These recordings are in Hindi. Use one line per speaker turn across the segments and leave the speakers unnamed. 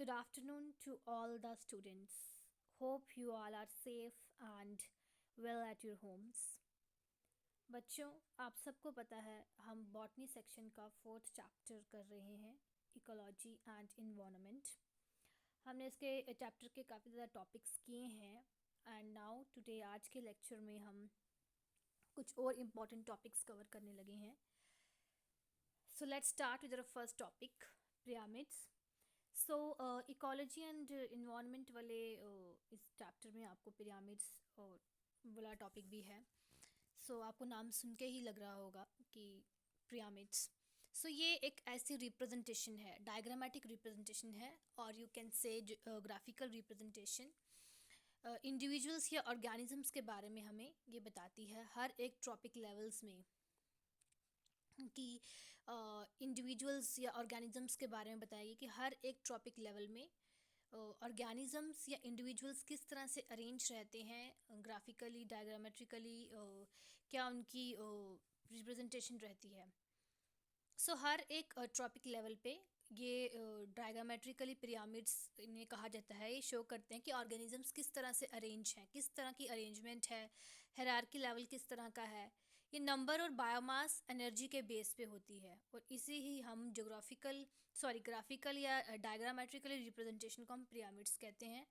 Good afternoon to all the students. Hope you all are safe and well at your homes. बच्चों, आप सबको पता है हम बॉटनी सेक्शन का 4th चैप्टर कर रहे हैं, इकोलॉजी एंड इन्वायरमेंट। हमने इसके चैप्टर के काफ़ी ज़्यादा टॉपिक्स किए हैं एंड नाउ टुडे आज के लेक्चर में हम कुछ और इम्पॉर्टेंट टॉपिक्स कवर करने लगे हैं। So let's start with the first topic, pyramids. So ecology and environment वाले इस चैप्टर में आपको पिरामिड्स वाला टॉपिक भी है। सो आपको नाम सुन के ही लग रहा होगा कि पिरामिड्स। सो ये एक ऐसी रिप्रेजेंटेशन है, डायग्रामेटिक रिप्रेजेंटेशन है, और you can say graphical representation individuals या ऑर्गेनिजम्स के बारे में हमें ये बताती है हर एक ट्रॉपिक लेवल्स में कि इंडिविजुअल्स या ऑर्गेनिजम्स के बारे में बताएगी कि हर एक ट्रॉपिक लेवल में ऑर्गेनिजम्स या इंडिविजुअल्स किस तरह से अरेंज रहते हैं ग्राफिकली, डायग्रामेट्रिकली, क्या उनकी रिप्रेजेंटेशन रहती है। सो हर एक ट्रॉपिक लेवल पे ये डायग्रामेट्रिकली पिरामिड्स इन्हें कहा जाता है। ये शो करते हैं कि ऑर्गेनिजम्स किस तरह से अरेंज हैं, किस तरह की अरेंजमेंट है, हायरार्की लेवल किस तरह का है। ये नंबर और बायोमास एनर्जी के बेस पे होती है, और इसी ही हम ग्राफिकल या डायग्रामेट्रिकली रिप्रेजेंटेशन को हम पिरामिड्स कहते हैं।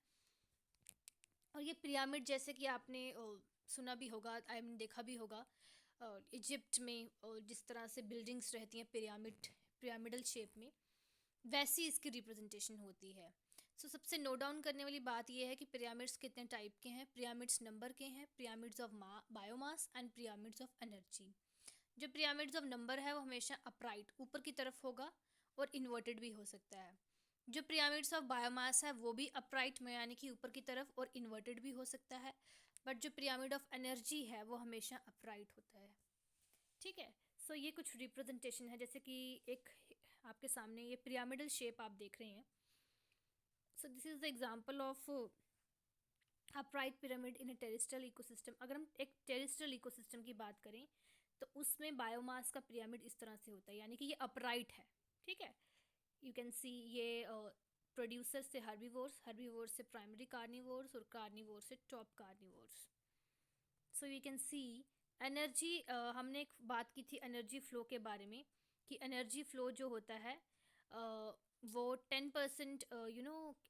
और ये पिरामिड जैसे कि आपने सुना भी होगा, आई मीन देखा भी होगा, इजिप्ट में जिस तरह से बिल्डिंग्स रहती हैं पिरामिडल शेप में, वैसी इसकी रिप्रेजेंटेशन होती है। सो सबसे नोट डाउन करने वाली बात यह है कि पिरामिड्स कितने टाइप के हैं। पिरामिड्स नंबर के हैं, pyramids of biomass and pyramids of energy. जो पिरामिड्स ऑफ नंबर है वो हमेशा अपराइट ऊपर की तरफ होगा और इन्वर्टेड भी हो सकता है। जो पिरामिड्स ऑफ बायोमास है वो भी अपराइट में यानी कि ऊपर की तरफ और इन्वर्टेड भी हो सकता है, बट जो पिरामिड ऑफ एनर्जी है वो हमेशा अपराइट होता है। ठीक है। सो ये कुछ रिप्रेजेंटेशन है, जैसे कि एक आपके सामने ये पिरामिडल शेप आप देख रहे हैं। So this is the example of upright pyramid in a terrestrial ecosystem. अगर हम एक टेरेस्ट्रियल इकोसिस्टम की बात करें तो उसमें बायोमास का पिरामिड इस तरह से होता है, यानी कि ये अपराइट है। ठीक है। यू कैन सी ये प्रोड्यूसर से हर्बीवोर्स से प्राइमरी कार्निवोर्स और कार्निवोर्स से top carnivores. So you can see energy, हमने एक बात की थी एनर्जी फ्लो के बारे में कि एनर्जी फ्लो जो होता है वो 10%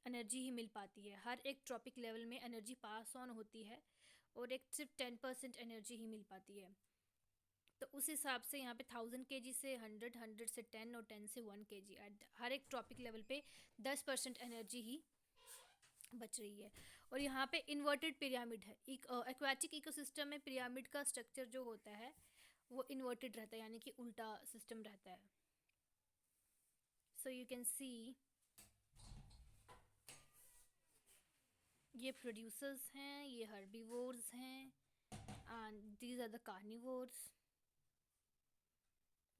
एनर्जी ही मिल पाती है। हर एक ट्रॉपिक लेवल में एनर्जी पास ऑन होती है और एक सिर्फ 10% एनर्जी ही मिल पाती है। तो उस हिसाब से यहाँ पे 1000 kg से 100 से 10 और 10 से 1 kg हर एक ट्रॉपिक लेवल पे 10% एनर्जी ही बच रही है। और यहाँ पे इन्वर्टेड पिरामिड है। एक्वाटिक इकोसिस्टम में पिरामिड का स्ट्रक्चर जो होता है वो इन्वर्टेड रहता है, यानी कि उल्टा सिस्टम रहता है। सो यू कैन सी ये प्रोड्यूसर्स हैं, ये हर्बीवोर्स हैं and these are the carnivores.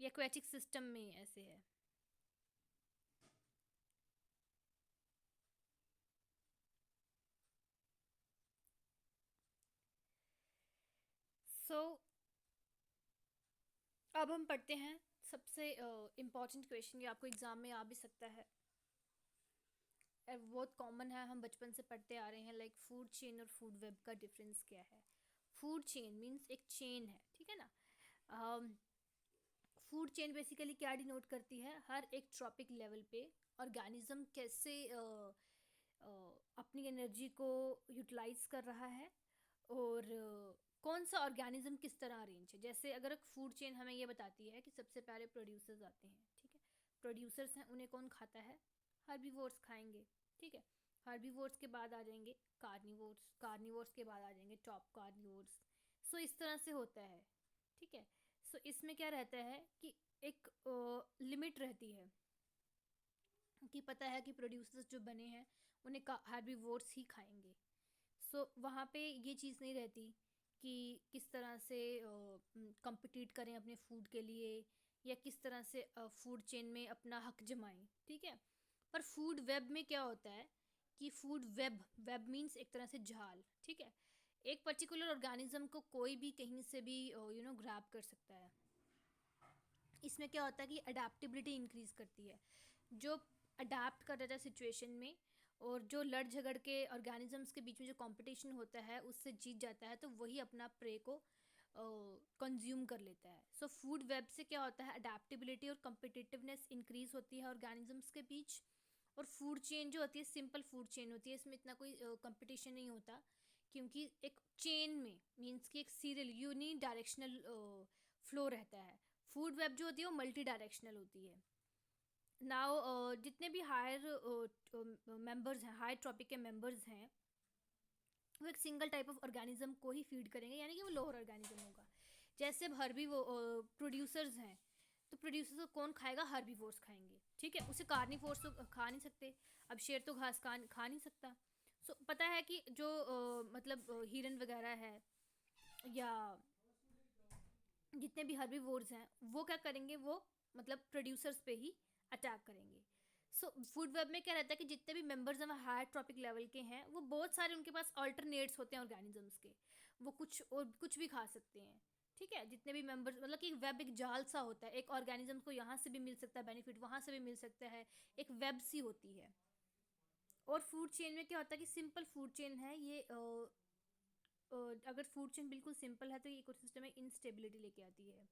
ये एक्वाटिक सिस्टम में ऐसे है। सो अब हम पढ़ते हैं सबसे इम्पॉर्टेंट क्वेश्चन। ये आपको एग्ज़ाम में आ भी सकता है, बहुत कॉमन है, हम बचपन से पढ़ते आ रहे हैं। लाइक फूड चेन और फूड वेब का डिफरेंस क्या है। फूड चेन मीन्स एक चेन है, ठीक है ना। फूड चेन बेसिकली क्या डिनोट करती है, हर एक ट्रॉपिक लेवल पे ऑर्गेनिज्म कैसे अपनी एनर्जी को यूटिलाइज कर रहा है और कौन सा ऑर्गेनिज्म किस तरह अरेंज है। जैसे अगर एक फूड चेन हमें ये बताती है कि सबसे पहले प्रोड्यूसर्स आते हैं, ठीक है। प्रोड्यूसर्स हैं, उन्हें कौन खाता है, हर्बीवोर्स खाएंगे, ठीक है। हर्बीवोर्स के बाद आ जाएंगे कार्निवोर्स, कार्निवोर्स के बाद आ जाएंगे टॉप कार्निवोर्स। सो इस तरह से होता है, ठीक है। सो इसमें क्या रहता है कि एक लिमिट रहती है कि पता है कि प्रोड्यूसर्स जो बने हैं उन्हें हर्बीवोर्स ही खाएंगे। सो वहाँ पे ये चीज़ नहीं रहती कि किस तरह से compete करें अपने फूड के लिए या किस तरह से फूड चेन में अपना हक जमाएं, ठीक है। पर फूड वेब में क्या होता है कि फूड वेब मीन्स एक तरह से जाल, ठीक है। एक पर्टिकुलर ऑर्गेनिज्म को कोई भी कहीं से भी ग्रैब कर सकता है। इसमें क्या होता है कि अडेप्टिबिलिटी इंक्रीज करती है। जो अडाप्ट कर जाता है सिचुएशन में, और जो लड़ झगड़ के ऑर्गेनिजम्स के बीच में जो कंपटीशन होता है उससे जीत जाता है, तो वही अपना प्रे को कंज्यूम कर लेता है। सो फूड वेब से क्या होता है, अडेप्टेबिलिटी और कम्पिटिटिवनेस इंक्रीज होती है ऑर्गेनिजम्स के बीच। और फूड चेन जो होती है सिंपल फूड चेन होती है, इसमें इतना कोई कंपटीशन नहीं होता, क्योंकि एक चेन में मीन्स कि एक सीरियल यूनी डायरेक्शनल फ्लो रहता है। फूड वेब जो होती है वो मल्टी डायरेक्शनल होती है। नाउ जितने भी हायर मेंबर्स हैं, हायर ट्रॉपिक के मेंबर्स हैं, वो एक सिंगल टाइप ऑफ ऑर्गेनिज्म को ही फीड करेंगे, यानी कि वो लोअर ऑर्गेनिज्म होगा। जैसे अब हर्बी वो प्रोड्यूसर्स हैं, तो प्रोड्यूसर्स को कौन खाएगा, हर्बीवोर्स खाएंगे, ठीक है। उसे कार्निवोर्स तो खा नहीं सकते, अब शेर तो घास खा नहीं सकता। सो पता है कि जो मतलब हिरन वगैरह है या जितने भी हर्बीवोर्स हैं वो क्या करेंगे, वो मतलब प्रोड्यूसर्स पे ही अटैक करेंगे। सो फूड वेब में क्या रहता है कि जितने भी मेंबर्स हैं वो हायर ट्रॉपिक लेवल के हैं, वो बहुत सारे उनके पास अल्टरनेट्स होते हैं ऑर्गेनिजम्स के, वो कुछ और कुछ भी खा सकते हैं, ठीक है। जितने भी मेंबर्स, मतलब कि एक वेब एक जाल सा होता है, एक ऑर्गेनिज्म को यहाँ से भी मिल सकता है बेनिफिट, वहाँ से भी मिल सकता है, एक वेब सी होती है। और फूड चेन में क्या होता है कि सिंपल फूड चेन है ये, अगर फूड चेन बिल्कुल सिंपल है तो ये इकोसिस्टम में इंस्टेबिलिटी लेके आती है।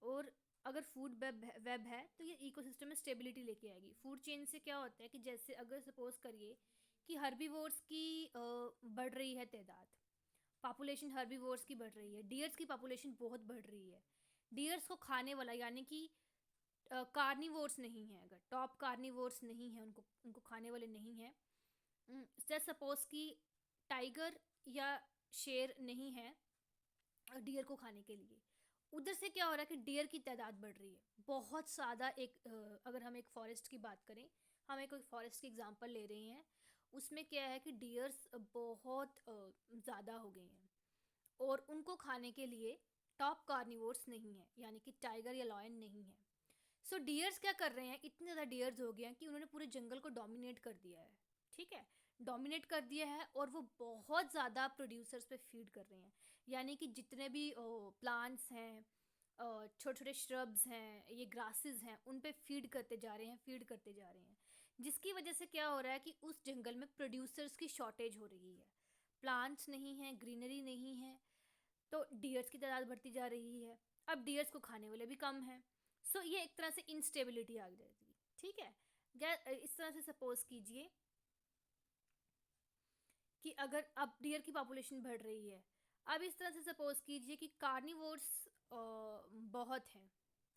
और अगर फूड वेब है तो ये इकोसिस्टम में स्टेबिलिटी लेके आएगी। फूड चेन से क्या होता है कि जैसे अगर सपोज करिए कि हर्बीवोर्स की बढ़ रही है तादाद, पॉपुलेशन हर्बीवोर्स की बढ़ रही है, डियर्स की पॉपुलेशन बहुत बढ़ रही है, डियर्स को खाने वाला यानी कि कार्निवोर्स नहीं है, अगर टॉप कार्निवोर्स नहीं है, उनको उनको खाने वाले नहीं है, जैसे सपोज कि टाइगर या शेर नहीं है डियर को खाने के लिए, उधर से क्या हो रहा है कि डियर की तादाद बढ़ रही है बहुत ज़्यादा। एक अगर हम एक फॉरेस्ट की बात करें, हम एक फॉरेस्ट की एग्जांपल ले रहे हैं, उसमें क्या है कि डियर्स बहुत ज़्यादा हो गए हैं, और उनको खाने के लिए टॉप कार्निवोर्स नहीं है, यानी कि टाइगर या लॉयन नहीं है। सो डियर्स क्या कर रहे हैं, इतने ज़्यादा डियर्स हो गए हैं कि उन्होंने पूरे जंगल को डोमिनेट कर दिया है, ठीक है, डोमिनेट कर दिया है, और वो बहुत ज़्यादा प्रोड्यूसर्स पे फीड कर रहे हैं, यानी कि जितने भी प्लांट्स हैं, छोटे छोटे श्रब्स हैं, ये ग्रासेस हैं, उन पे फीड करते जा रहे हैं, फीड करते जा रहे हैं, जिसकी वजह से क्या हो रहा है कि उस जंगल में प्रोड्यूसर्स की शॉर्टेज हो रही है, प्लांट्स नहीं है, ग्रीनरी नहीं है, तो डियर्स की तादाद बढ़ती जा रही है, अब डियर्स को खाने वाले भी कम हैं। सो ये एक तरह से इंस्टेबिलिटी आ जाएगी, ठीक है। इस तरह से सपोज कीजिए कि अगर अब डियर की पॉपुलेशन बढ़ रही है, अब इस तरह से सपोज कीजिए कि कार्निवोर्स बहुत हैं,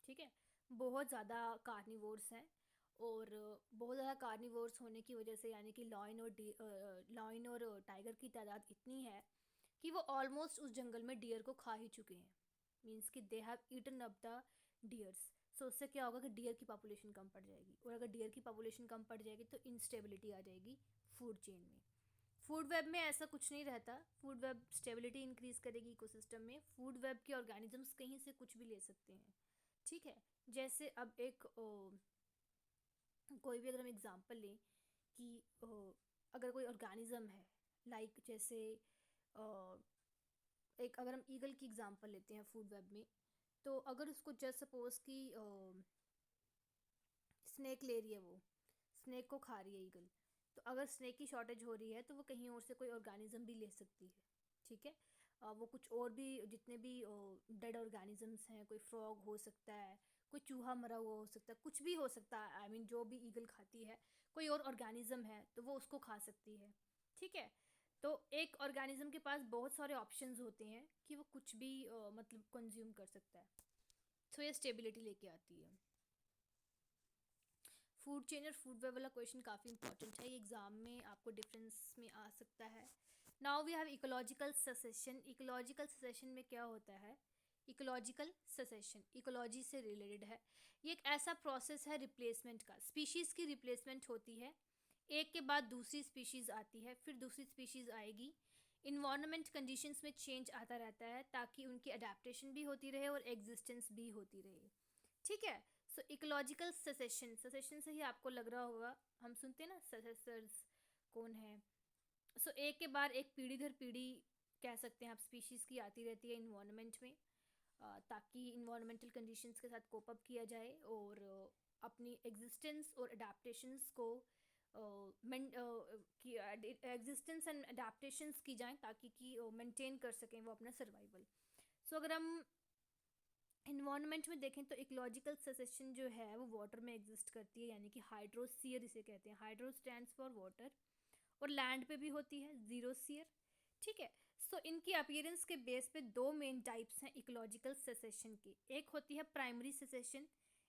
ठीक है, बहुत ज़्यादा कार्निवोर्स हैं, और बहुत ज़्यादा कार्निवोर्स होने की वजह से यानी कि लॉयन और टाइगर की तादाद इतनी है कि वो ऑलमोस्ट उस जंगल में डियर को खा ही चुके हैं, मीन्स कि they have eaten up the deers. So उससे क्या होगा कि डियर की पॉपुलेशन कम पड़ जाएगी, और अगर डियर की पॉपुलेशन कम पड़ जाएगी तो इंस्टेबिलिटी आ जाएगी फूड चेन में। फूड वेब में ऐसा कुछ नहीं रहता, फूड वेब स्टेबिलिटी इंक्रीज करेगी इकोसिस्टम में, फूड वेब के ऑर्गेनिजम्स कहीं से कुछ भी ले सकते हैं, ठीक है। जैसे अब एक कोई भी अगर हम एग्जांपल लें कि अगर कोई ऑर्गेनिज्म है, लाइक जैसे एक अगर हम ईगल की एग्जांपल लेते हैं फूड वेब में, तो अगर उसको जस्ट सपोज कि स्नेक ले रही है, वो स्नेक को खा रही है ईगल, तो अगर स्नेक की शॉर्टेज हो रही है तो वो कहीं और से कोई ऑर्गेनिज्म भी ले सकती है, ठीक है। वो कुछ और भी जितने भी डेड ऑर्गेनिजम्स हैं, कोई फ्रॉग हो सकता है, कोई चूहा मरा हुआ हो सकता है, कुछ भी हो सकता है, आई मीन जो भी ईगल खाती है कोई और ऑर्गेनिज्म है तो वो उसको खा सकती है, ठीक है। तो एक ऑर्गेनिज्म के पास बहुत सारे ऑप्शंस होते हैं कि वो कुछ भी मतलब कंज्यूम कर सकता है, तो ये स्टेबिलिटी लेके आती है। फूड चेन और फूड वेब वाला क्वेश्चन काफ़ी इंपॉर्टेंट है, ये एग्जाम में आपको डिफरेंस में आ सकता है। Now we have ecological succession. Ecological succession में क्या होता है, इकोलॉजिकल सेसेशन इकोलॉजी से रिलेटेड है, ये एक ऐसा प्रोसेस है रिप्लेसमेंट का, स्पीशीज़ की रिप्लेसमेंट होती है, एक के बाद दूसरी स्पीशीज़ आती है, फिर दूसरी स्पीशीज़ आएगी, इन्वायरमेंट कंडीशंस में चेंज आता रहता है ताकि उनकी अडेप्टेशन भी होती रहे और एग्जिस्टेंस भी होती रहे, ठीक है। सो इकोलॉजिकल सेसेशन, सेसेशन से ही आपको लग रहा होगा, हम सुनते हैं ना सेसेसर्स कौन है। सो एक के बाद एक पीढ़ी दर पीढ़ी कह सकते हैं आप, स्पीशीज़ की आती रहती है इन्वायरमेंट में, ताकि इन्वायरमेंटल कंडीशंस के साथ कोप अप किया जाए और अपनी एग्जिस्टेंस और अडेप्टेशंस को एग्जिस्टेंस एंड अडेप्टेशंस की जाएं ताकि कि मेंटेन कर सकें वो अपना सर्वाइवल। सो अगर हम इन्वायरमेंट में देखें तो इकोलॉजिकल सक्सेशन जो है वो वाटर में एग्जिस्ट करती है, यानी कि हाइड्रोस्फीयर इसे कहते हैं। हाइड्रो स्टैंड्स फॉर वाटर, और लैंड पे भी होती है जीरोस्फीयर। ठीक है। सो इनकी अपीयरेंस के बेस पे दो मेन टाइप्स हैं इकोलॉजिकल सेसेशन की। एक होती है प्राइमरी सेसेशन,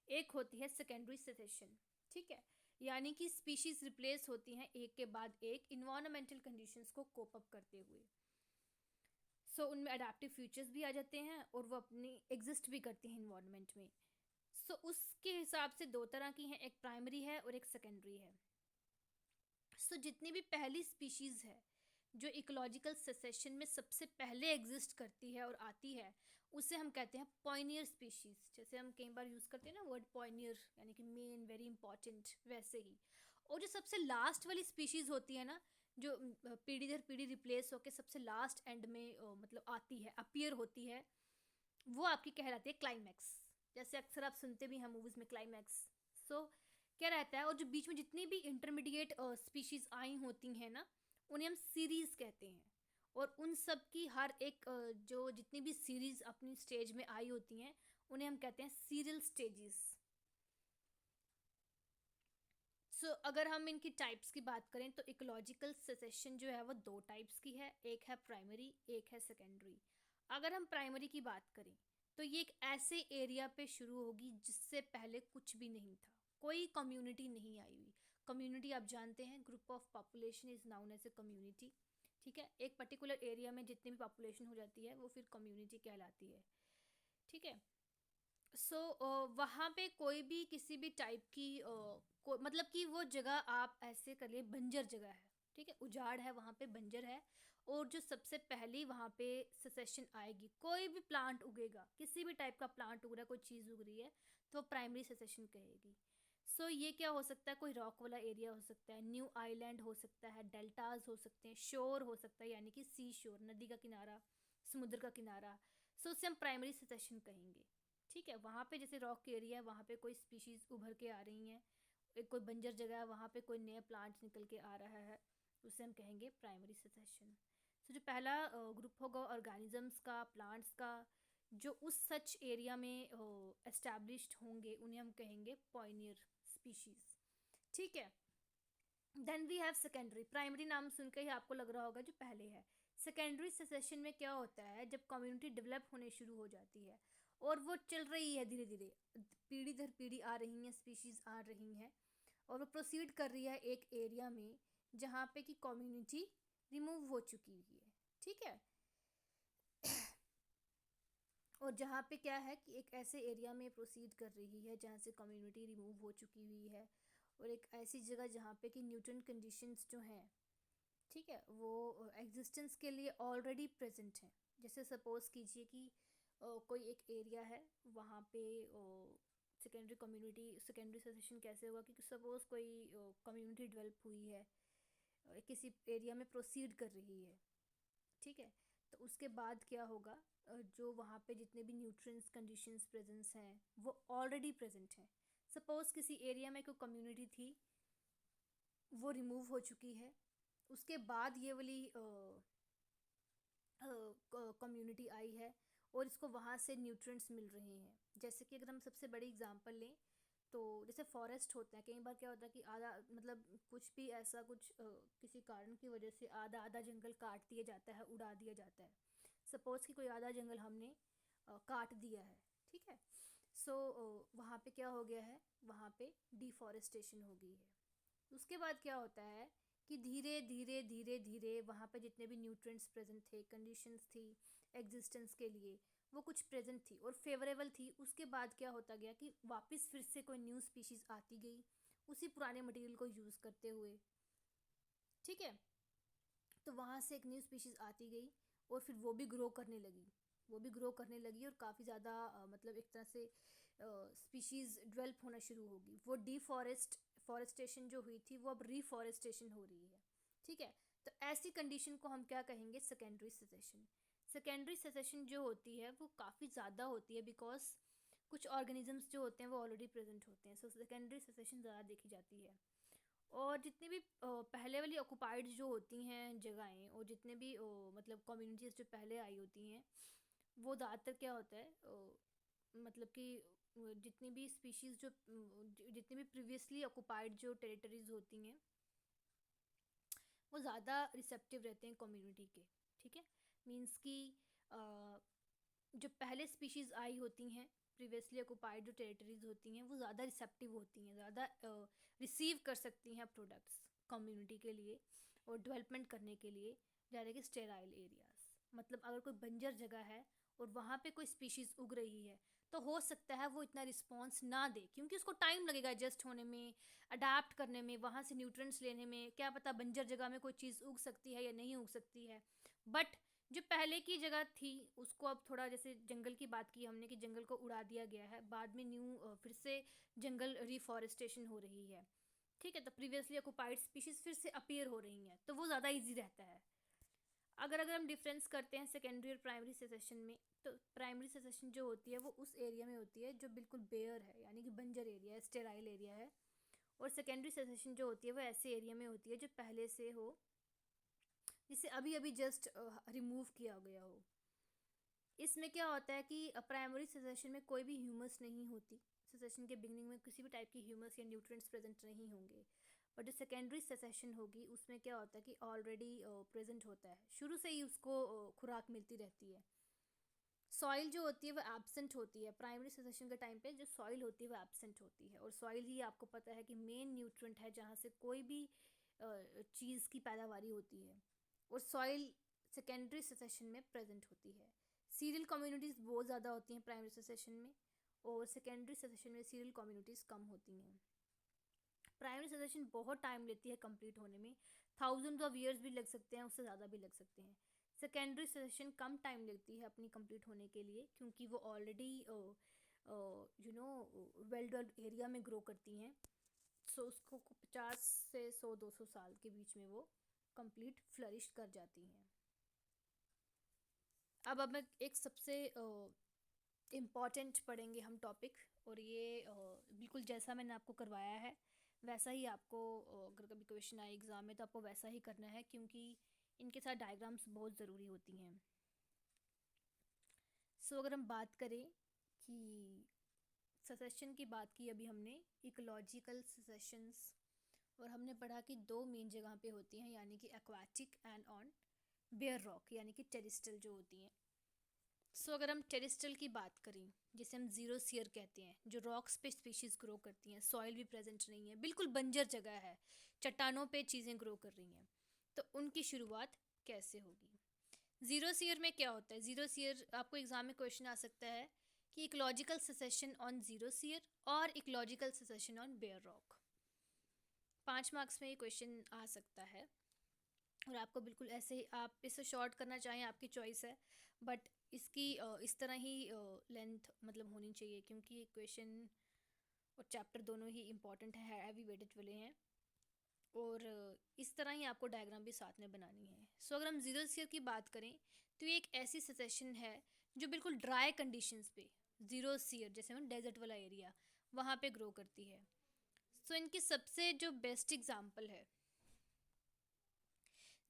एक होती है सेकेंडरी सेसेशन। ठीक है, यानी कि स्पीशीज रिप्लेस होती हैं एक के बाद एक इन्वायरमेंटल कंडीशंस को कोप अप करते हुए। सो उनमें अडेप्टिव फीचर्स भी आ जाते हैं और वो अपनी एग्जिस्ट भी करती हैं इन्वायरमेंट में। सो उसके हिसाब से दो तरह की हैं, एक प्राइमरी है और एक सेकेंडरी है। सो जितनी भी पहली स्पीशीज है जो इकोलॉजिकल सेसेशन में सबसे पहले एग्जिस्ट करती है और आती है, उसे हम कहते हैं पॉइनियर स्पीशीज। जैसे हम कई बार यूज़ करते हैं ना वर्ड पॉइनियर, यानी कि मेन, वेरी इंपॉर्टेंट, वैसे ही। और जो सबसे लास्ट वाली स्पीशीज होती है ना, जो पीढ़ी दर पीढ़ी रिप्लेस होकर सबसे लास्ट एंड में मतलब आती है, अपीयर होती है, वो आपकी कहलाती है क्लाइमैक्स। जैसे अक्सर आप सुनते भी हैं मूवीज़ में क्लाइमैक्स। सो क्या रहता है, और जो बीच में जितनी भी इंटरमीडिएट स्पीशीज आई होती हैं ना, उन्हें हम सीरीज कहते हैं। और उन सब की हर एक जो जितनी भी सीरीज अपनी स्टेज में आई होती हैं, उन्हें हम कहते हैं सीरियल स्टेजेस। सो अगर हम इनकी टाइप्स की बात करें तो इकोलॉजिकल सेसेशन जो है वो दो टाइप्स की है, एक है प्राइमरी, एक है सेकेंडरी। अगर हम प्राइमरी की बात करें तो ये एक ऐसे एरिया पे शुरू होगी जिससे पहले कुछ भी नहीं था, कोई कम्युनिटी नहीं आई हुई। कम्युनिटी आप जानते हैं, group of population is known as a community. ठीक है, एक पर्टिकुलर एरिया में जितनी भी पॉपुलेशन हो जाती है वो फिर कम्युनिटी कहलाती है। ठीक है। सो वहाँ पे कोई भी किसी भी टाइप की मतलब कि वो जगह आप ऐसे करिए बंजर जगह है। ठीक है, उजाड़ है, वहाँ पे बंजर है। और जो सबसे पहली वहाँ पे सेसेशन आएगी, कोई भी प्लांट उगेगा, किसी भी टाइप का प्लांट उग रहा है, कोई चीज़ उग रही है, तो प्राइमरी सेसेशन कहेगी। सो ये क्या हो सकता है, कोई रॉक वाला एरिया हो सकता है, न्यू आइलैंड हो सकता है, डेल्टाज हो सकते हैं, शोर हो सकता है, यानी कि सी शोर, नदी का किनारा, समुद्र का किनारा। सो उसे हम प्राइमरी सेसेशन कहेंगे। ठीक है, वहाँ पे जैसे रॉक एरिया है, वहाँ पे कोई स्पीशीज़ उभर के आ रही हैं, एक कोई बंजर जगह है, वहाँ पे कोई नया प्लांट निकल के आ रहा है, उसे हम कहेंगे प्राइमरी सेसेशन। तो जो पहला ग्रुप होगा ऑर्गेनिजम्स का, प्लांट्स का, जो उस सच एरिया में एस्टैब्लिश्ड होंगे, उन्हें हम कहेंगे पॉइनियर स्पीशीज़। ठीक है। Then we have secondary. Primary नाम सुनकर ही आपको लग रहा होगा जो पहले है। सेकेंडरी सेसेशन में क्या होता है, जब कम्युनिटी डेवलप होने शुरू हो जाती है और वो चल रही है धीरे धीरे, पीढ़ी दर पीढ़ी आ रही हैं, स्पीशीज़ आ रही हैं, और वो प्रोसीड कर रही है एक एरिया में जहाँ पे कि कम्युनिटी रिमूव हो चुकी हुई है। ठीक है। और जहाँ पे क्या है कि एक ऐसे एरिया में प्रोसीड कर रही है जहाँ से कम्युनिटी रिमूव हो चुकी हुई है, और एक ऐसी जगह जहाँ पे कि न्यूट्रन कंडीशंस जो हैं, ठीक है, वो एग्जिस्टेंस के लिए ऑलरेडी प्रेजेंट हैं। जैसे सपोज़ कीजिए कि कोई एक एरिया है, वहाँ पे सेकेंडरी कम्युनिटी, सेकेंडरी सेसेशन कैसे होगा कि सपोज़ कोई कम्युनिटी डेवलप हुई है, किसी एरिया में प्रोसीड कर रही है। ठीक है, तो उसके बाद क्या होगा, जो वहाँ पे जितने भी न्यूट्रिएंट्स कंडीशंस प्रेजेंस हैं वो ऑलरेडी प्रेजेंट हैं। सपोज़ किसी एरिया में कोई कम्युनिटी थी, वो रिमूव हो चुकी है, उसके बाद ये वाली कम्युनिटी आई है और इसको वहाँ से न्यूट्रिएंट्स मिल रहे हैं। जैसे कि अगर हम सबसे बड़ी एग्जांपल लें तो जैसे फॉरेस्ट होता है, कई बार क्या होता है कि आधा मतलब कुछ भी ऐसा कुछ किसी कारण की वजह से आधा आधा जंगल काट दिया जाता है, उड़ा दिया जाता है। सपोज़ कि कोई आधा जंगल हमने काट दिया है। ठीक है। सो वहाँ पे क्या हो गया है, वहाँ पे डिफॉरेस्टेशन हो गई है। उसके बाद क्या होता है कि धीरे धीरे धीरे धीरे वहाँ पे जितने भी न्यूट्रिएंट्स प्रेजेंट थे, कंडीशंस थी एग्जिस्टेंस के लिए, वो कुछ प्रेजेंट थी और फेवरेबल थी। उसके बाद क्या होता गया कि वापस फिर से कोई न्यू स्पीशीज़ आती गई उसी पुराने मटेरियल को यूज़ करते हुए। ठीक है, तो वहाँ से एक न्यू स्पीशीज़ आती गई और फिर वो भी ग्रो करने लगी, वो भी ग्रो करने लगी, और काफ़ी ज़्यादा मतलब एक तरह से स्पीशीज़ डेवलप होना शुरू होगी। वो फॉरेस्टेशन जो हुई थी वो अब रिफॉरेस्टेशन हो रही है। ठीक है, तो ऐसी कंडीशन को हम क्या कहेंगे, सेकेंडरी सेसेशन। सेकेंडरी सेसेशन जो होती है वो काफ़ी ज़्यादा होती है, बिकॉज कुछ ऑर्गेनिजम्स जो होते हैं वो ऑलरेडी प्रेजेंट होते हैं, सो सेकेंडरी सेसेशन ज़्यादा देखी जाती है। और जितनी भी पहले वाली ऑक्यूपाइड जो होती हैं जगहें, और जितने भी मतलब कम्युनिटीज़ जो पहले आई होती हैं, वो ज़्यादातर क्या होता है मतलब कि जितनी भी स्पीशीज़ जो जितनी भी प्रीवियसली ऑक्यूपाइड जो टेरिटरीज होती हैं वो ज़्यादा रिसेप्टिव रहते हैं कम्युनिटी के। ठीक है, मीन्स कि जो पहले स्पीशीज़ आई होती हैं प्रीवियसली ऑक्यूपाइड जो टेरिटरीज होती हैं वो ज़्यादा रिसेप्टिव होती हैं, ज़्यादा रिसीव कर सकती हैं प्रोडक्ट्स कम्युनिटी के लिए और डेवलपमेंट करने के लिए, ज़्यादा कि स्टेराइल एरियाज़। मतलब अगर कोई बंजर जगह है और वहाँ पे कोई स्पीशीज़ उग रही है तो हो सकता है वो इतना रिस्पॉन्स ना दे, क्योंकि उसको टाइम लगेगा एडजस्ट होने में, अडाप्ट करने में, वहाँ से न्यूट्रिएंट्स लेने में। क्या पता बंजर जगह में कोई चीज़ उग सकती है या नहीं उग सकती है। बट जो पहले की जगह थी उसको अब थोड़ा, जैसे जंगल की बात की हमने कि जंगल को उड़ा दिया गया है, बाद में न्यू फिर से जंगल रिफॉरेस्टेशन हो रही है। ठीक है, तो प्रीवियसली ऑक्यूपाइड स्पीशीज़ फिर से अपीयर हो रही हैं, तो वो ज़्यादा इजी रहता है। अगर हम डिफरेंस करते हैं सेकेंडरी और प्राइमरी सेसेशन में, तो प्राइमरी सेसेशन जो होती है वो उस एरिया में होती है जो बिल्कुल बेयर है, यानी कि बंजर एरिया है, स्टेराइल एरिया है। और सेकेंडरी सेसेशन जो होती है वो ऐसे एरिया में होती है जो पहले से हो, जिसे अभी अभी जस्ट रिमूव किया गया हो। इसमें क्या होता है कि प्राइमरी सेसेशन में कोई भी ह्यूमस नहीं होती, सेसेशन के बिगनिंग में किसी भी टाइप की ह्यूमस या न्यूट्रिएंट्स प्रेजेंट नहीं होंगे। और जो सेकेंडरी सेसेशन होगी उसमें क्या होता है कि ऑलरेडी प्रेजेंट होता है, शुरू से ही उसको खुराक मिलती रहती है। सॉइल जो होती है वो एब्सेंट होती है प्राइमरी सेसेशन के टाइम पे, जो सॉइल होती है वो एब्सेंट होती है। और सॉइल ही आपको पता है कि मेन न्यूट्रिएंट है जहाँ से कोई भी चीज़ की पैदावारी होती है, और सॉइल सेकेंडरी सेसेशन में प्रेजेंट होती है। सीरियल कम्युनिटीज़ बहुत ज़्यादा होती हैं प्राइमरी सेसेशन में, और सेकेंडरी सेसेशन में सीरियल कम्युनिटीज़ कम होती हैं। प्राइमरी सेसेशन बहुत टाइम लेती है कंप्लीट होने में, थाउजेंड्स ऑफ ईयर्स भी लग सकते हैं, उससे ज़्यादा भी लग सकते हैं। सेकेंडरी सेशन कम टाइम लेती है अपनी कंप्लीट होने के लिए, क्योंकि वो ऑलरेडी वेल डेवलप्ड एरिया में ग्रो करती हैं। सो उसको 50 से 100-200 साल के बीच में वो कंप्लीट फ्लरिश कर जाती हैं। अब मैं एक सबसे इम्पॉर्टेंट पढ़ेंगे हम टॉपिक, और ये बिल्कुल जैसा मैंने आपको करवाया है वैसा ही आपको, अगर कभी क्वेश्चन आए एग्ज़ाम में तो आपको वैसा ही करना है, क्योंकि इनके साथ डायग्राम्स बहुत ज़रूरी होती हैं। सो अगर हम बात करें कि सेसेशन की बात की अभी हमने, इकोलॉजिकल सेसेशंस, और हमने पढ़ा कि दो मेन जगह पे होती हैं, यानी कि aquatic and on bare rock, यानी कि टेरिस्टल जो होती हैं। सो अगर हम टेरिस्टल की बात करें, जिसे हम जीरो सीयर कहते हैं, जो रॉक्स पे स्पीशीज़ ग्रो करती हैं, सॉइल भी प्रेजेंट नहीं है, बिल्कुल बंजर जगह है, चट्टानों पे चीज़ें ग्रो कर रही हैं, तो उनकी शुरुआत कैसे होगी। ज़ीरो सीयर में क्या होता है, ज़ीरो सीयर आपको एग्जाम में क्वेश्चन आ सकता है कि ecological succession on xerosere और ecological succession on bare rock. 5 marks में ये क्वेश्चन आ सकता है, और आपको बिल्कुल ऐसे ही, आप इसे शॉर्ट करना चाहें आपकी चॉइस है, बट इसकी इस तरह ही लेंथ मतलब होनी चाहिए, क्योंकि ये क्वेश्चन और चैप्टर दोनों ही इम्पॉर्टेंट है, हैवी वेटेज वाले हैं, और इस तरह ही आपको डायग्राम भी साथ में बनानी है। सो अगर हम ज़ीरो सीयर की बात करें तो ये एक ऐसी सेसेशन है जो बिल्कुल ड्राई कंडीशंस पे, ज़ीरो सीयर जैसे हम डेजर्ट वाला एरिया, वहाँ पे ग्रो करती है। सो इनकी सबसे जो बेस्ट एग्जांपल है,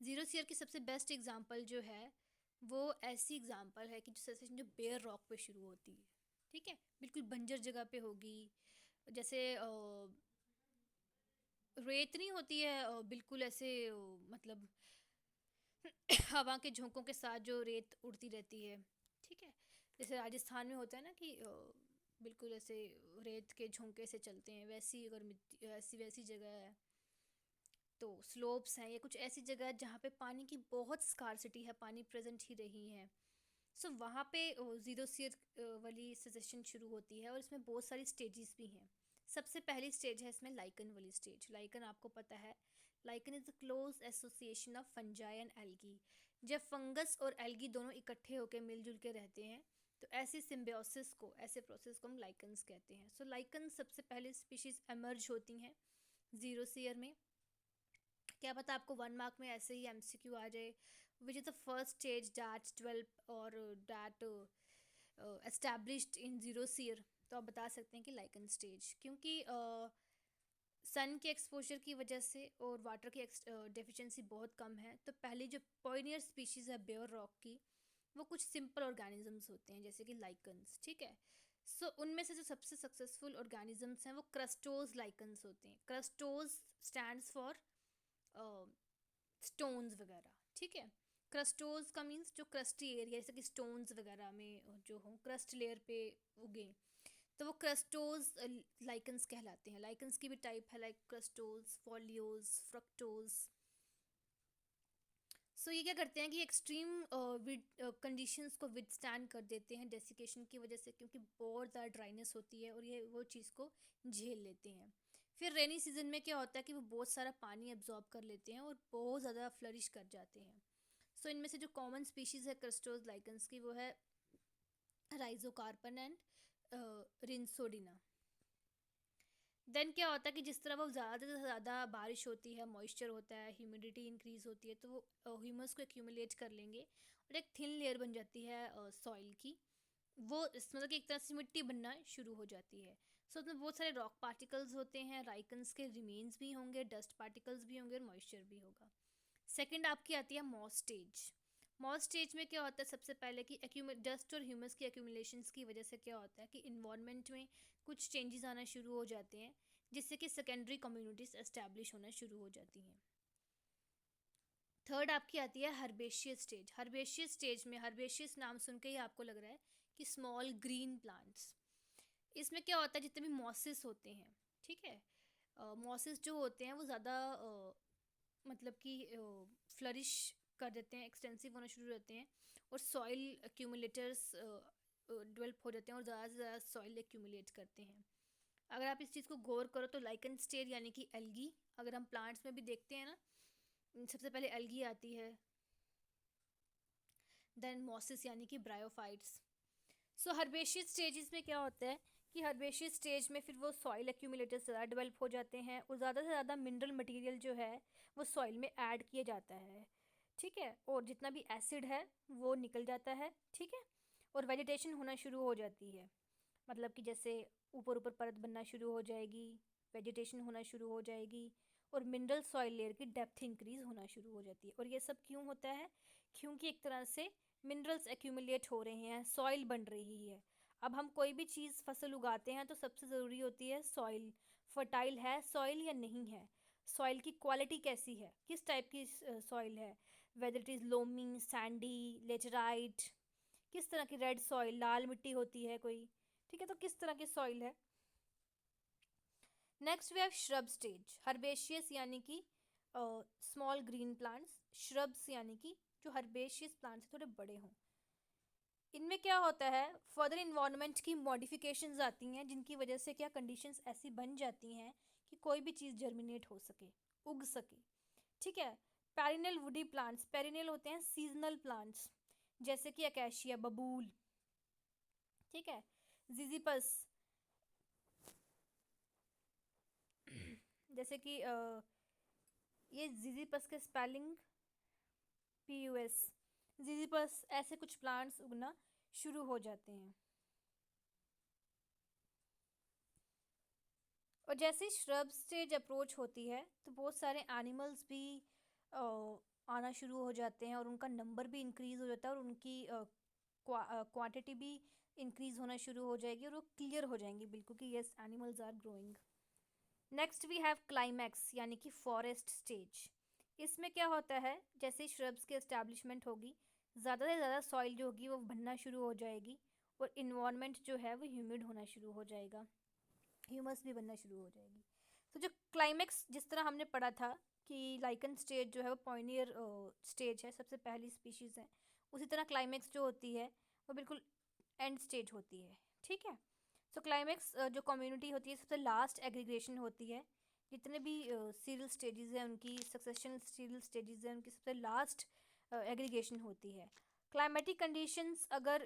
ज़ीरो सीयर की सबसे बेस्ट एग्जांपल जो है वो ऐसी एग्जांपल है कि जो सेसेशन जो बेयर रॉक पे शुरू होती है। ठीक है, बिल्कुल बंजर जगह पे होगी, जैसे रेत नहीं होती है, बिल्कुल ऐसे मतलब हवा के झोंकों के साथ जो रेत उड़ती रहती है। ठीक है, जैसे राजस्थान में होता है ना कि बिल्कुल ऐसे रेत के झोंके से चलते हैं, वैसी अगर मिट्टी ऐसी वैसी जगह है, तो स्लोप्स हैं, या कुछ ऐसी जगह है जहाँ पे पानी की बहुत स्कार्सिटी है, पानी प्रेजेंट ही रही है। सो वहाँ पे ज़ीरो सीयर वाली सेसेशन शुरू होती है, और इसमें बहुत सारी स्टेजेस भी हैं। सबसे पहली स्टेज है इसमें लाइकन वाली स्टेज। लाइकन आपको पता है, lichen is the close association of fungi and algae. जब फंगस और एल्गी दोनों इकट्ठे होकर मिलजुल के रहते हैं, तो ऐसी सिम्बियोसिस को, ऐसे प्रोसेस को हम लाइकन्स कहते हैं। सो लाइकन सबसे पहले स्पीशीज़ एमर्ज होती हैं ज़ीरो सीयर में। क्या पता आपको 1 मार्क में ऐसे ही एमसीक्यू आ जाए, which is the first stage that develop और that established in zero seer, तो आप बता सकते हैं कि लाइकन स्टेज, क्योंकि सन के एक्सपोजर की वजह से और वाटर की डेफिशिएंसी बहुत कम है, तो पहली जो पॉइनियर स्पीशीज़ है बेयर रॉक की, वो कुछ सिंपल ऑर्गेनिजम्स होते हैं जैसे कि लाइकन्स, ठीक है। सो उनमें से जो सबसे सक्सेसफुल ऑर्गेनिजम्स हैं वो क्रस्टोज लाइकन्स होते हैं। क्रस्टोज स्टैंड्स फॉर स्टोन्स वगैरह, ठीक है। क्रस्टोज का मीन्स जो क्रस्टी एरिया जैसे कि स्टोन्स वगैरह में जो हो क्रस्ट लेयर पे उगे, तो वो क्रस्टोज लाइकन्स कहलाते हैं। लाइकन्स की भी टाइप है लाइक क्रस्टोज, फोलियोज, फ्रक्टोज। सो ये क्या करते हैं कि एक्सट्रीम कंडीशंस को विदस्टैंड कर देते हैं डेसिकेशन की वजह से, क्योंकि बहुत ज़्यादा ड्राइनेस होती है और ये वो चीज़ को झेल लेते हैं। फिर रेनी सीजन में क्या होता है कि वो बहुत सारा पानी एब्जॉर्ब कर लेते हैं और बहुत ज़्यादा फ्लरिश कर जाते हैं। सो इनमें से जो कॉमन स्पीशीज़ है क्रस्टोज लाइकन्स की वो है राइजोकार्पन एंड रिंसोडिना। देन क्या होता है कि जिस तरह वो ज़्यादा से ज़्यादा बारिश होती है, मॉइस्चर होता है, ह्यूमिडिटी इंक्रीज़ होती है, तो वो ह्यूमस को एक्यूमुलेट कर लेंगे और एक थिन लेयर बन जाती है सॉइल की। वो मतलब कि एक तरह से मिट्टी बनना शुरू हो जाती है। सो उसमें बहुत सारे रॉक पार्टिकल्स होते हैं, राइकन्स के रिमेन्स भी होंगे, डस्ट पार्टिकल्स भी होंगे और मॉइस्चर भी होगा। सेकेंड आपकी आती है मॉस स्टेज। मॉस स्टेज में क्या होता है, सबसे पहले कि डस्ट और ह्यूमस की एक्यूमुलेशंस की वजह से क्या होता है कि इन्वायरमेंट में कुछ चेंजेस आना शुरू हो जाते हैं, जिससे कि सेकेंडरी कम्युनिटीज एस्टैब्लिश होना शुरू हो जाती हैं। थर्ड आपकी आती है हर्बेशियस स्टेज। हर्बेशियस स्टेज में, हर्बेशियस नाम सुन के ही आपको लग रहा है कि स्मॉल ग्रीन प्लांट्स। इसमें क्या होता है, जितने भी मॉसेस होते हैं, ठीक है, मॉसेस जो होते हैं वो ज़्यादा मतलब कि फ्लरिश कर देते हैं, एक्सटेंसिव होना शुरू रहते हैं और सॉइल एक्यूमुलेटर्स डेवलप हो जाते हैं और ज़्यादा से ज़्यादा सॉइल एक्यूमुलेट करते हैं। अगर आप इस चीज़ को गौर करो तो लाइकन स्टेज यानी कि एल्गी, अगर हम प्लांट्स में भी देखते हैं ना, सबसे पहले एल्गी आती है, देन मॉसिस यानी कि ब्रायोफाइट्स। सो हर्बेशियस स्टेजेस में क्या होता है कि हर्बेशियस स्टेज में फिर वो सॉइल एक्यूमुलेटर्स ज़्यादा डेवलप हो जाते हैं और ज़्यादा से ज़्यादा मिनरल मटेरियल जो है वो सॉइल में ऐड किया जाता है, ठीक है, और जितना भी एसिड है वो निकल जाता है, ठीक है, और वेजिटेशन होना शुरू हो जाती है। मतलब कि जैसे ऊपर ऊपर परत बनना शुरू हो जाएगी, वेजिटेशन होना शुरू हो जाएगी और मिनरल सॉइल लेयर की डेप्थ इंक्रीज होना शुरू हो जाती है। और ये सब क्यों होता है, क्योंकि एक तरह से मिनरल्स एक्यूमुलेट हो रहे हैं, सॉइल बन रही है। अब हम कोई भी चीज़ फसल उगाते हैं तो सबसे ज़रूरी होती है सॉइल, फर्टाइल है सॉइल या नहीं है, सॉइल की क्वालिटी कैसी है, किस टाइप की सॉइल है, whether it is loamy, Sandy, laterite, किस तरह की रेड सॉइल, लाल मिट्टी होती है कोई, ठीक है, तो किस तरह की सॉइल है। Next we have shrub stage. Herbaceous यानी कि स्मॉल ग्रीन प्लांट्स, श्रब्स यानी कि जो हर्बेशियस प्लांट्स थोड़े बड़े हों। इनमें क्या होता है, फर्दर इन्वायरमेंट की मॉडिफिकेशंस आती हैं जिनकी वजह से क्या कंडीशंस ऐसी बन जाती हैं कि कोई भी चीज़ जर्मिनेट हो सके, उग सके, ठीक है। पेरिनल वुडी प्लांट्स, पेरिनल होते हैं सीजनल प्लांट्स, जैसे कि अकेशिया, बबूल, ठीक है, जिजीपस, जैसे कि ये जिजीपस के स्पेलिंग PUS, जिजीपस, ऐसे कुछ प्लांट्स उगना शुरू हो जाते हैं। और जैसे श्रब स्टेज अप्रोच होती है तो बहुत सारे एनिमल्स भी आना शुरू हो जाते हैं और उनका नंबर भी इंक्रीज़ हो जाता है और उनकी क्वांटिटी भी इंक्रीज़ होना शुरू हो जाएगी और वो क्लियर हो जाएंगी बिल्कुल कि yes animals are growing. Next we have climax यानी कि फॉरेस्ट स्टेज। इसमें क्या होता है, जैसे श्रब्स की एस्टैब्लिशमेंट होगी, ज़्यादा से ज़्यादा सॉइल जो होगी वो बनना शुरू हो जाएगी और इन्वायरमेंट जो है वो ह्यूमिड होना शुरू हो जाएगा, ह्यूमस भी बनना शुरू हो जाएगी। तो जो क्लाइमैक्स जिस तरह हमने पढ़ा था कि लाइकन स्टेज जो है वो पॉइनियर स्टेज है, सबसे पहली स्पीशीज़ है, उसी तरह क्लाइमैक्स जो होती है वो बिल्कुल एंड स्टेज होती है, ठीक है। सो क्लाइमैक्स जो कम्युनिटी होती है सबसे लास्ट एग्रीगेशन होती है, जितने भी सीरियल स्टेजेस हैं उनकी सक्सेशन सीरियल स्टेजेस हैं उनकी सबसे लास्ट एग्रीगेशन होती है। क्लाइमेटिक कंडीशंस अगर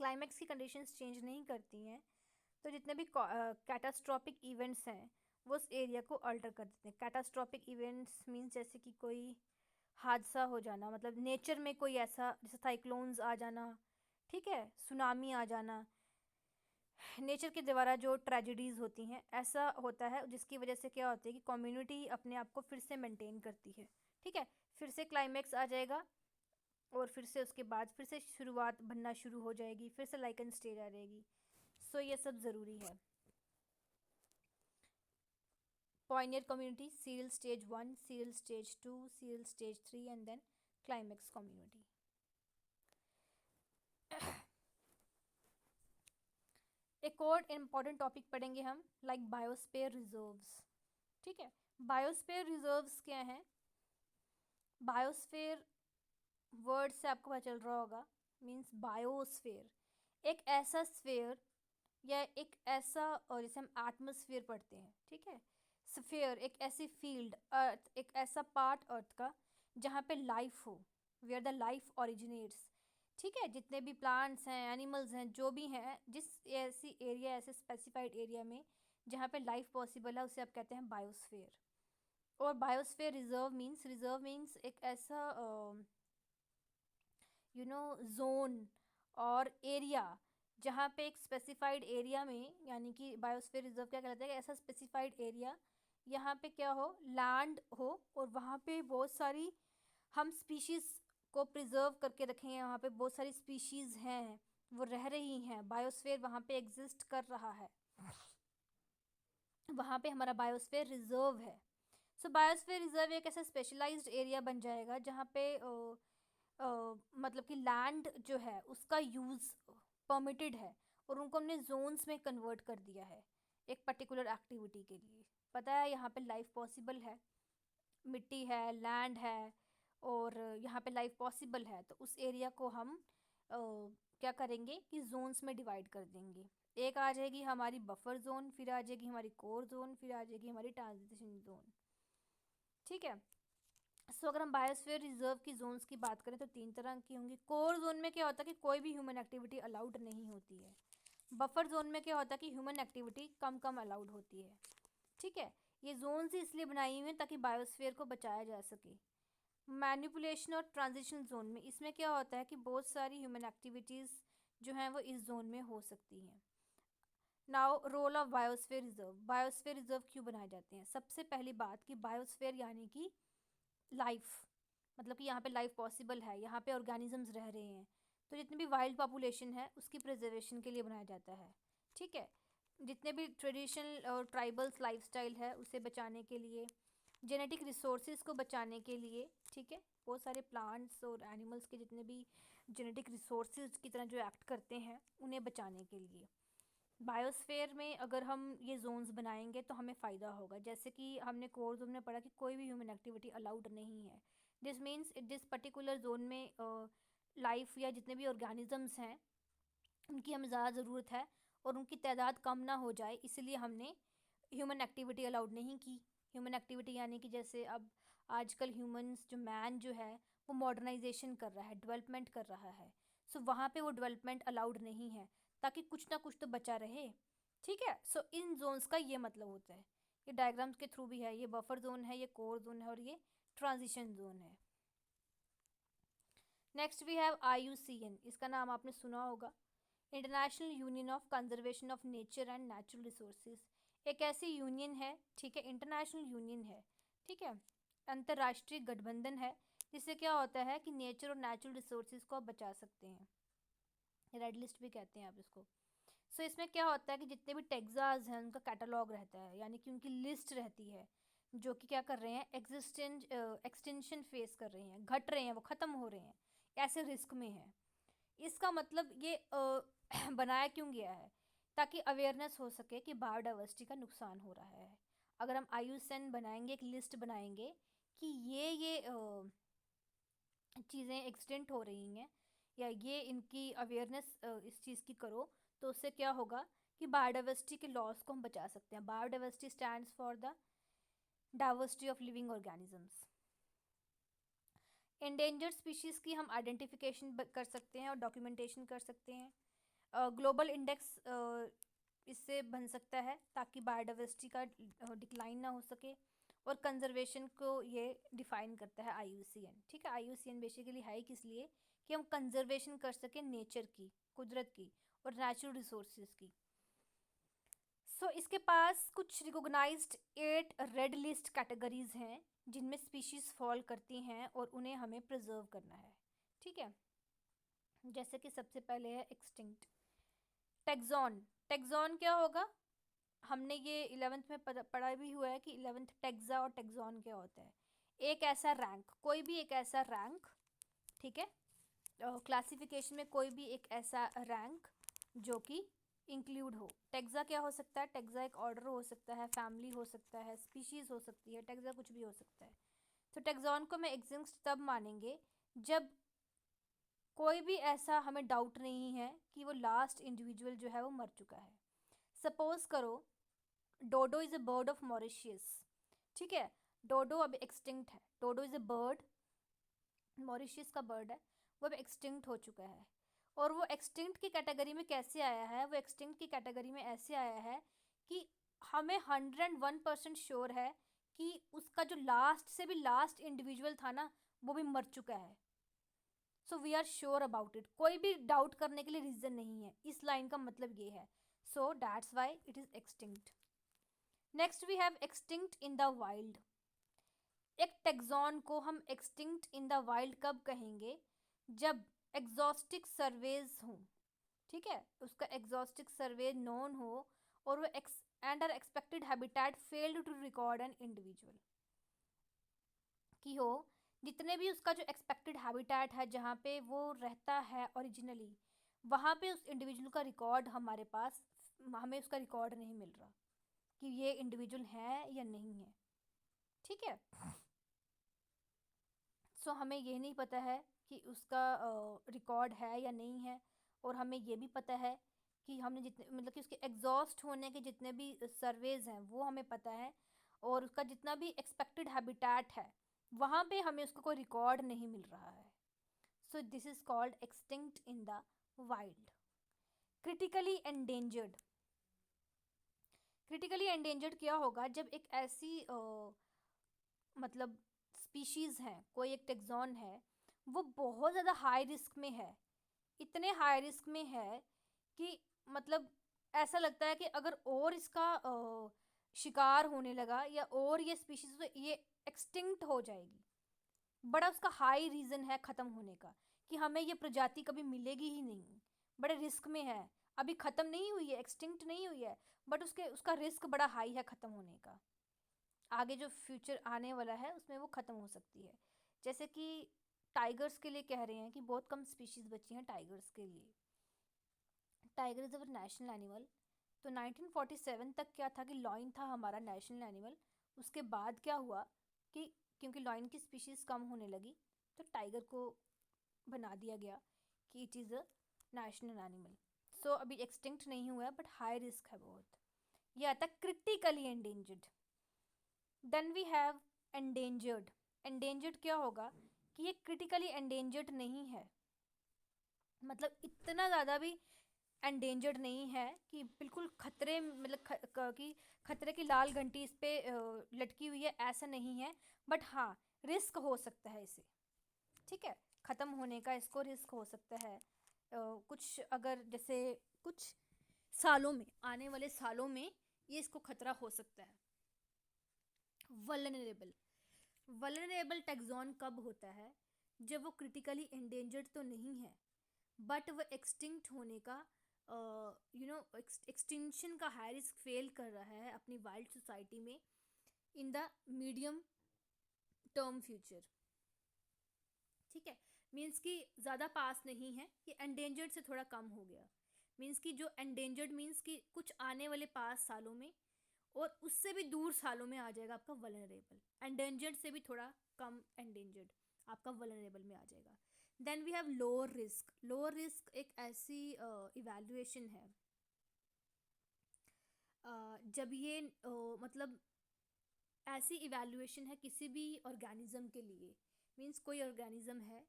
क्लाइमैक्स की कंडीशंस चेंज नहीं करती हैं तो जितने भी कैटास्ट्रॉपिक इवेंट्स हैं वो उस एरिया को अल्टर कर देते हैं। कैटास्ट्रॉपिक इवेंट्स मीन्स जैसे कि कोई हादसा हो जाना, मतलब नेचर में कोई ऐसा, जैसे साइक्लोन्स आ जाना, ठीक है, सुनामी आ जाना, नेचर के द्वारा जो ट्रेजेडीज़ होती हैं, ऐसा होता है जिसकी वजह से क्या होता है कि कम्युनिटी अपने आप को फिर से मेंटेन करती है। ठीक है, फिर से क्लाइमेक्स आ जाएगा और फिर से उसके बाद फिर से शुरुआत बनना शुरू हो जाएगी, फिर से लाइकन स्टेज आ जाएगी। सो ये सब ज़रूरी है। Pioneer community, serial stage 1, serial stage 2, serial stage 3 and then climax community. एक और इम्पॉर्टेंट टॉपिक पढ़ेंगे हम, लाइक बायोस्फीयर रिजर्व्स। ठीक है, बायोस्फीयर रिजर्व्स क्या हैं? बायोस्फीयर वर्ड से आपको पता चल रहा होगा, मीन्स बायोस्फीयर एक ऐसा स्फीयर या एक ऐसा, और जैसे हम एटमोस्फीयर पढ़ते हैं, ठीक है, स्फीयर एक ऐसी फील्ड, अर्थ एक ऐसा पार्ट अर्थ का जहाँ पे लाइफ हो, वेयर द लाइफ ओरिजिनेट्स। ठीक है, जितने भी प्लांट्स हैं, एनिमल्स हैं, जो भी हैं, जिस ऐसी एरिया, ऐसे स्पेसिफाइड एरिया में जहाँ पे लाइफ पॉसिबल है, उसे आप कहते हैं बायोस्फीयर। और बायोस्फीयर रिजर्व मीन्स एक ऐसा जोन और एरिया जहाँ पे एक स्पेसिफाइड एरिया में, यानी कि बायोस्फीयर रिजर्व क्या कहलाता है, ऐसा स्पेसिफाइड एरिया यहाँ पे क्या हो, लैंड हो, और वहाँ पे बहुत सारी हम स्पीशीज़ को प्रिजर्व करके रखे हैं, वहाँ पे बहुत सारी स्पीशीज़ हैं, वो रह रही हैं, बायोस्फीयर वहाँ पे एग्जिस्ट कर रहा है, वहाँ पे हमारा बायोस्फीयर रिजर्व है। सो बायोस्फीयर रिजर्व एक ऐसा स्पेशलाइज्ड एरिया बन जाएगा जहाँ पे मतलब कि लैंड जो है उसका यूज़ परमिटेड है, और उनको हमने जोन्स में कन्वर्ट कर दिया है एक पर्टिकुलर एक्टिविटी के लिए। पता है यहाँ पे लाइफ पॉसिबल है, मिट्टी है, लैंड है, और यहाँ पे लाइफ पॉसिबल है, तो उस एरिया को हम क्या करेंगे कि जोन्स में डिवाइड कर देंगे। एक आ जाएगी हमारी बफर जोन, फिर आ जाएगी हमारी कोर जोन, फिर आ जाएगी हमारी ट्रांजिशन जोन। ठीक है, सो अगर हम बायोस्फीयर रिजर्व की जोन्स की बात करें तो 3 तरह की होंगी। कोर जोन में क्या होता है कि कोई भी ह्यूमन एक्टिविटी अलाउड नहीं होती है। बफर जोन में क्या होता है कि ह्यूमन एक्टिविटी कम कम अलाउड होती है। ठीक है, ये जोन्स ही इसलिए बनाई हुई हैं ताकि बायोस्फीयर को बचाया जा सके। मैनिपुलेशन और ट्रांजिशन जोन में इसमें क्या होता है कि बहुत सारी ह्यूमन एक्टिविटीज़ जो हैं वो इस जोन में हो सकती हैं। Now role of biosphere reserve. Biosphere reserve क्यों बनाए जाते हैं? सबसे पहली बात कि बायोस्फीयर यानी कि लाइफ, मतलब कि यहाँ पे लाइफ पॉसिबल है, यहाँ पे ऑर्गेनिजम्स रह रहे हैं, तो जितनी भी वाइल्ड पॉपुलेशन है उसकी प्रिजर्वेशन के लिए बनाया जाता है। ठीक है, जितने भी ट्रेडिशनल और ट्राइबल्स लाइफस्टाइल है उसे बचाने के लिए, जेनेटिक रिसोर्सेज को बचाने के लिए। ठीक है, बहुत सारे प्लांट्स और एनिमल्स के जितने भी जेनेटिक रिसोर्सेज की तरह जो एक्ट करते हैं उन्हें बचाने के लिए बायोस्फीयर में अगर हम ये जोन्स बनाएंगे तो हमें फ़ायदा होगा। जैसे कि हमने कोर जोन में पढ़ा कि कोई भी ह्यूमन एक्टिविटी अलाउड नहीं है। This means this particular zone में लाइफ या जितने भी ऑर्गेनिजम्स हैं उनकी हमें ज़्यादा ज़रूरत है और उनकी तादाद कम ना हो जाए, इसलिए हमने ह्यूमन एक्टिविटी अलाउड नहीं की। ह्यूमन एक्टिविटी यानी कि जैसे अब आजकल ह्यूमंस जो मैन जो है वो मॉडर्नाइजेशन कर रहा है, डेवलपमेंट कर रहा है, सो वहाँ पे वो डेवलपमेंट अलाउड नहीं है ताकि कुछ ना कुछ तो बचा रहे। ठीक है, सो इन जोन्स का ये मतलब होता है। ये डायग्राम्स के थ्रू भी है, ये बफर जोन है, ये कोर जोन है और ये ट्रांजिशन जोन है। नेक्स्ट वी हैव IUCN, इसका नाम आपने सुना होगा, international union of conservation of nature and natural resources. एक ऐसी यूनियन है, ठीक है, इंटरनेशनल यूनियन है, ठीक है, अंतर्राष्ट्रीय गठबंधन है, जिससे क्या होता है कि नेचर और नेचुरल रिसोर्सेज को आप बचा सकते हैं। रेड लिस्ट भी कहते हैं आप इसको। सो इसमें क्या होता है कि जितने भी टेक्सास हैं उनका कैटलॉग रहता है, यानी कि उनकी लिस्ट रहती है, जो कि क्या कर रहे हैं, एक्सटेंशन फेस कर रहे हैं, घट रहे हैं, वो ख़त्म हो रहे हैं, ऐसे रिस्क में है। इसका मतलब ये बनाया क्यों गया है? ताकि अवेयरनेस हो सके कि बायोडाइवर्सिटी का नुकसान हो रहा है। अगर हम IUCN बनाएंगे, एक लिस्ट बनाएंगे कि ये चीज़ें एक्सटेंट हो रही हैं या ये इनकी अवेयरनेस इस चीज़ की करो, तो उससे क्या होगा कि बायोडाइवर्सिटी के लॉस को हम बचा सकते हैं। Biodiversity stands for the diversity of living organisms. Endangered species की हम आइडेंटिफिकेशन कर सकते हैं और डॉक्यूमेंटेशन कर सकते हैं। ग्लोबल इंडेक्स इससे बन सकता है ताकि बायोडाइवर्सिटी का डिक्लाइन ना हो सके, और कंजर्वेशन को ये डिफ़ाइन करता है IUCN। ठीक है, IUCN बेसिकली है किस लिए कि हम कंजर्वेशन कर सकें नेचर की, कुदरत की और नेचुरल रिसोर्सेज की। सो इसके पास कुछ रिकॉग्नाइज्ड 8 रेड लिस्ट कैटेगरीज हैं जिनमें स्पीशीज़ फॉल करती हैं और उन्हें हमें प्रिजर्व करना है, ठीक है। जैसे कि सबसे पहले है एक्सटिंक्ट। टैक्सॉन। टैक्सॉन क्या होगा? हमने ये 11th में पढ़ा भी हुआ है कि 11th टैक्सा और टैक्सॉन क्या होता है। एक ऐसा रैंक, कोई भी एक ऐसा रैंक, ठीक है, क्लासिफिकेशन में कोई भी एक ऐसा रैंक जो कि इंक्लूड हो। टैक्सा क्या हो सकता है? टैक्सा एक ऑर्डर हो सकता है, फैमिली हो सकता है, स्पीशीज़ हो सकती है, टैक्सा कुछ भी हो सकता है। तो टैक्सॉन को मैं एग्जिस्ट तब मानेंगे जब कोई भी ऐसा हमें डाउट नहीं है कि वो लास्ट इंडिविजुअल जो है वो मर चुका है। सपोज करो dodo is a bird of Mauritius, ठीक है। डोडो अब एक्सटिंक्ट है। Dodo is a bird, Mauritius का बर्ड है, वो अब एक्सटिंक्ट हो चुका है। और वो एक्सटिंक्ट की कैटेगरी में कैसे आया है? वो एक्सटिंक्ट की कैटेगरी में ऐसे आया है कि हमें 101% श्योर है कि उसका जो लास्ट से भी लास्ट इंडिविजुअल था ना, वो भी मर चुका है। So we are sure about it. कोई भी डाउट करने के लिए रीज़न नहीं है। इस लाइन का मतलब ये है। So that's why it is extinct. Next we have extinct in the wild. एक टैक्सॉन को हम एक्सटिंक्ट इन द वाइल्ड कब कहेंगे? जब एग्जॉस्टिक सर्वेज हों, ठीक है, उसका एग्जॉस्टिक सर्वे नोन हो और वो and are expected habitat failed to record an individual की हो। जितने भी उसका जो एक्सपेक्टेड हैबिटेट है जहाँ पे वो रहता है ओरिजिनली, वहाँ पे उस इंडिविजुअल का रिकॉर्ड हमारे पास, हमें उसका रिकॉर्ड नहीं मिल रहा कि ये इंडिविजुअल है या नहीं है, ठीक है। सो हमें ये नहीं पता है कि उसका रिकॉर्ड है या नहीं है। और हमें ये भी पता है कि हमने जितने मतलब कि उसके एग्जॉस्ट होने के जितने भी सर्वेज हैं वो हमें पता है। और उसका जितना भी एक्सपेक्टेड हैबिटेट है वहाँ पे हमें उसका कोई रिकॉर्ड नहीं मिल रहा है। So this is called extinct in the wild. Critically endangered. Critically endangered क्या होगा? जब एक ऐसी मतलब स्पीशीज़ है, कोई एक टेक्सॉन है, वो बहुत ज़्यादा हाई रिस्क में है। इतने हाई रिस्क में है कि मतलब ऐसा लगता है कि अगर और इसका शिकार होने लगा या और ये स्पीशीज़ तो ये एक्सटिंक्ट हो जाएगी। बड़ा उसका हाई रीज़न है ख़त्म होने का कि हमें ये प्रजाति कभी मिलेगी ही नहीं। बड़े रिस्क में है, अभी ख़त्म नहीं हुई है, एक्सटिंक्ट नहीं हुई है, बट उसका रिस्क बड़ा हाई है ख़त्म होने का। आगे जो फ्यूचर आने वाला है उसमें वो ख़त्म हो सकती है। जैसे कि टाइगर्स के लिए कह रहे हैं कि बहुत कम स्पीशीज़ बची हैं टाइगर्स के लिए। Tiger is our national animal. तो 1947 तक क्या था कि लॉइन था हमारा नेशनल एनिमल। उसके बाद क्या हुआ कि क्योंकि लॉइन की स्पीशीज़ कम होने लगी तो टाइगर को बना दिया गया कि it is a national animal. So अभी एक्सटिंक्ट नहीं हुआ है बट हाई रिस्क है बहुत। यह आता है critically endangered. Then we have endangered. Endangered क्या होगा कि ये क्रिटिकली एंडेंजर्ड नहीं है, मतलब इतना ज़्यादा भी एंडेंजर्ड नहीं है कि बिल्कुल खतरे मतलब कि खतरे की लाल घंटी इस पे लटकी हुई है, ऐसा नहीं है। बट हाँ, रिस्क हो सकता है इसे, ठीक है, ख़त्म होने का इसको रिस्क हो सकता है। कुछ अगर जैसे कुछ सालों में, आने वाले सालों में ये इसको खतरा हो सकता है। वल्नरेबल। वल्नरेबल टैक्सॉन कब होता है? जब वो क्रिटिकली एंडेंजर्ड तो नहीं है बट वो एक्सटिंक्ट होने का एक्सटिंक्शन का हाई रिस्क फेल कर रहा है अपनी वाइल्ड सोसाइटी में in the medium term future, ठीक है। मीन्स कि ज़्यादा पास नहीं है, ये एंडेंजर्ड से थोड़ा कम हो गया। मीन्स कि जो एंडेंजर्ड मीन्स कि कुछ आने वाले 5 सालों में और उससे भी दूर सालों में आ जाएगा आपका वल्नरेबल। एंडेंजर्ड से भी थोड़ा कम एंडेंजर्ड आपका वल्नरेबल में आ जाएगा। Then we have lower risk. Lower risk एक ऐसी इवैल्यूएशन है जब ये मतलब ऐसी इवैल्यूएशन है किसी भी ऑर्गेनिज्म के लिए। मीन्स कोई ऑर्गेनिज्म है,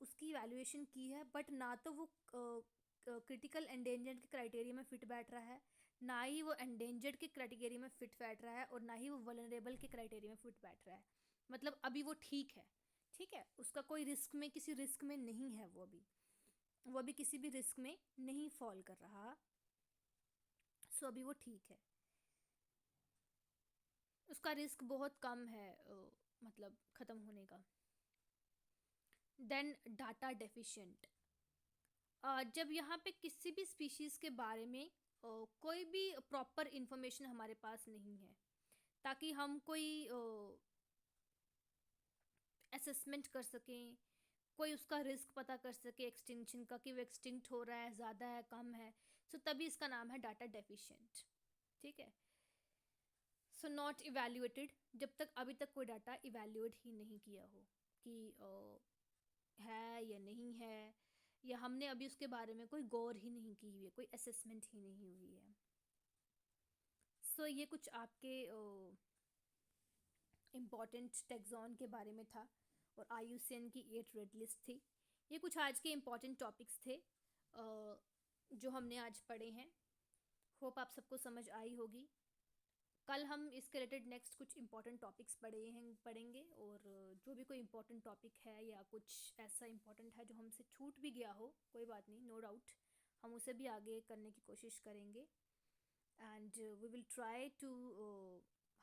उसकी इवैल्यूएशन की है बट ना तो वो क्रिटिकल एंडेंजर्ड के क्राइटेरिया में फिट बैठ रहा है, ना ही वो एंडेंजर्ड के क्राइटेरिया में फिट बैठ रहा है, और ना ही वो वल्नरेबल के क्राइटेरिया में फिट बैठ रहा है। मतलब अभी वो ठीक है, ठीक है, उसका कोई रिस्क में, किसी रिस्क में नहीं है। वो अभी किसी भी रिस्क में नहीं फॉल कर रहा। सो अभी वो ठीक है, उसका रिस्क बहुत कम है मतलब ख़त्म होने का। देन डाटा डेफिशिएंट, जब यहाँ पे किसी भी स्पीशीज़ के बारे में कोई भी प्रॉपर इंफॉर्मेशन हमारे पास नहीं है ताकि हम कोई असेसमेंट कर सकें, कोई उसका रिस्क पता कर सके एक्सटिंक्शन का कि वो एक्सटिंक्ट हो रहा है, ज़्यादा है, कम है, सो तभी इसका नाम है डाटा डेफिशिएंट। ठीक है, सो नॉट इवैल्यूएटेड, जब तक अभी तक कोई डाटा इवैल्यूएट ही नहीं किया हो कि है या नहीं है, या हमने अभी उसके बारे में कोई गौर ही नहीं की हुई है, कोई असेसमेंट ही नहीं हुई है। सो ये कुछ आपके इम्पॉर्टेंट टेक्सॉन के बारे में था और IUCN की 8 रेड लिस्ट थी। ये कुछ आज के इम्पॉर्टेंट टॉपिक्स थे जो हमने आज पढ़े हैं। होप आप सबको समझ आई होगी। कल हम इसके रिलेटेड नेक्स्ट कुछ इम्पॉर्टेंट टॉपिक्स पढ़ेंगे और जो भी कोई इम्पॉर्टेंट टॉपिक है या कुछ ऐसा इम्पॉर्टेंट है जो हमसे छूट भी गया हो, कोई बात नहीं, नो डाउट हम उसे भी आगे करने की कोशिश करेंगे। And we will try to,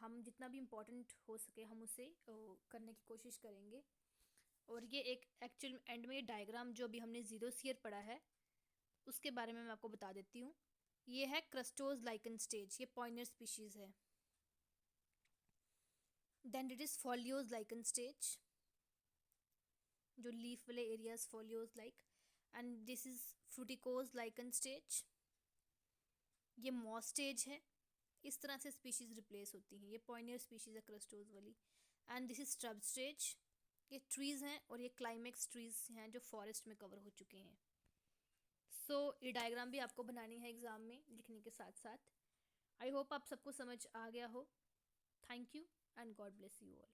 हम जितना भी इम्पोर्टेंट हो सके हम उसे करने की कोशिश करेंगे। और ये एक एक्चुअल एंड में ये डायग्राम जो अभी हमने ज़ीरोस्फीयर पढ़ा है उसके बारे में मैं आपको बता देती हूँ। ये है क्रस्टोज लाइकन स्टेज, ये पॉइनर स्पीशीज़ है। Then it is foliose lichen stage, जो लीफ वाले areas foliose like, and this is fruticose lichen stage, ये मॉस स्टेज है। इस तरह से स्पीशीज़ रिप्लेस होती हैं, ये पॉइनियर स्पीशीज़ है क्रस्टोज वाली। And this is shrub stage, ये ट्रीज़ हैं और ये क्लाइमेक्स ट्रीज़ हैं जो फॉरेस्ट में कवर हो चुके हैं। सो ये डायग्राम भी आपको बनानी है एग्ज़ाम में लिखने के साथ साथ। आई होप आप सबको समझ आ गया हो। Thank you and God bless you all.